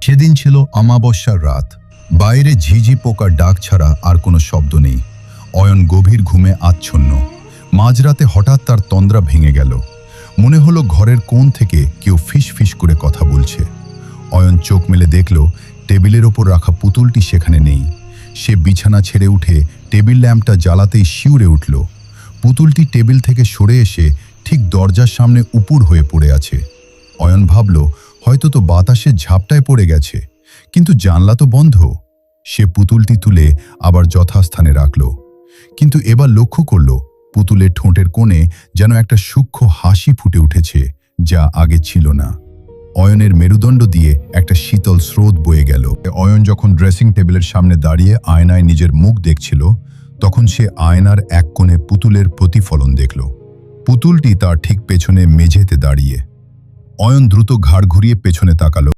সেদিন ছিল অমাবস্যার রাত। বাইরে ঝিঝি পোকার ডাক ছাড়া আর কোনো শব্দ নেই। অয়ন গভীর ঘুমে আচ্ছন্ন। মাঝরাতে হঠাৎ তার তন্দ্রা ভেঙে গেল। মনে হলো ঘরের কোণ থেকে কেউ ফিস ফিস করে কথা বলছে। অয়ন চোখ মেলে দেখল টেবিলের ওপর রাখা পুতুলটি সেখানে নেই। সে বিছানা ছেড়ে উঠে টেবিল ল্যাম্পটা জ্বালাতেই শিউরে উঠল। পুতুলটি টেবিল থেকে সরে এসে ঠিক দরজার সামনে উপুর হয়ে পড়ে আছে। অয়ন ভাবল হয়তো তো বাতাসের ঝাপটায় পড়ে গেছে, কিন্তু জানলা তো বন্ধ। সে পুতুলটি তুলে আবার যথাস্থানে রাখল, কিন্তু এবার লক্ষ্য করল পুতুলের ঠোঁটের কোণে যেন একটা সূক্ষ্ম হাসি ফুটে উঠেছে, যা আগে ছিল না। অয়নের মেরুদণ্ড দিয়ে একটা শীতল স্রোত বয়ে গেল। অয়ন যখন ড্রেসিং টেবিলের সামনে দাঁড়িয়ে আয়নায় নিজের মুখ দেখছিল, তখন সে আয়নার এক কোণে পুতুলের প্রতিফলন দেখল। পুতুলটি তার ঠিক পেছনে মেঝেতে দাঁড়িয়ে। অয়ন দ্রুত ঘাড় ঘুরিয়ে পেছনে তাকালো।